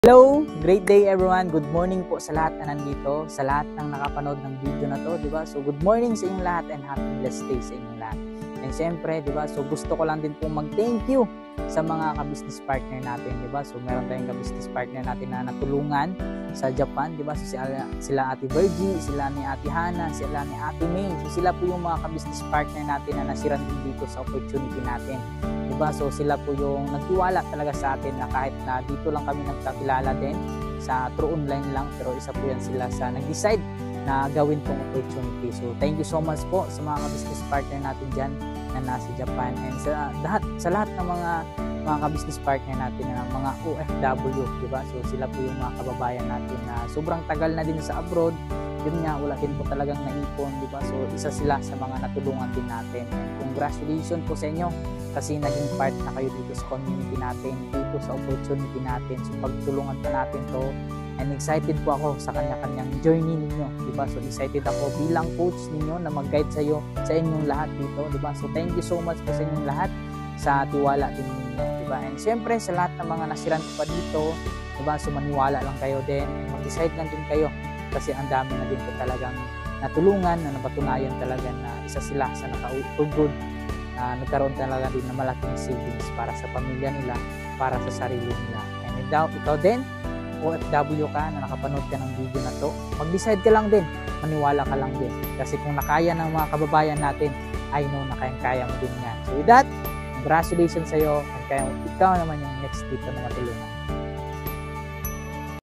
Hello! Great day everyone! Good morning po sa lahat na nandito, sa lahat ng nakapanood ng video na to, di ba? So good morning sa inyong lahat and happy blessed day sa inyong lahat. And syempre, di ba? So gusto ko lang din po mag-thank you sa mga ka-business partner natin, di ba? So meron tayong ka-business partner natin na natulungan sa Japan, di ba? So sila Ate Virgie, sila ni Ate Hana, sila ni Ate May. So sila po yung mga ka-business partner natin na nasiran din dito sa opportunity natin. Diba? So sila po yung nagtiwala talaga sa atin na kahit na dito lang kami nagkakilala din sa through online lang, pero isa po yan sila sa nag-decide na gawin tong opportunity. So thank you so much po sa mga business partner natin dyan na nasa Japan, and sa lahat ng mga ka-business partner natin na mga OFW, diba? So sila po yung mga kababayan natin na sobrang tagal na din sa abroad. Yun nga, wala din po talagang naipon, di ba? So isa sila sa mga natulungan din natin. Congratulations po sa inyo kasi naging part na kayo dito sa community natin, dito sa opportunity natin. So pagtulungan po natin to, and excited po ako sa kanya-kanyang journey ninyo, di ba? So excited ako bilang coach ninyo na mag-guide sa inyong lahat dito, di ba? So thank you so much po sa inyong lahat sa tiwala din ninyo, di ba? And syempre sa lahat ng mga nasiran ko pa dito, di ba? So maniwala lang kayo din, mag-decide lang din kayo. Kasi ang dami na din po talagang natulungan, na napatunayan talaga na isa sila sa naka-good, na nagkaroon talaga din ng malaking savings para sa pamilya nila, para sa sarili nila. And ikaw din, OFW ka na nakapanood ka ng video na to, mag-decide ka lang din, maniwala ka lang din. Kasi kung nakaya ng mga kababayan natin, I know na kayang-kaya mo din yan. So with that, congratulations sa'yo, at ikaw naman yung next dito na matulungan.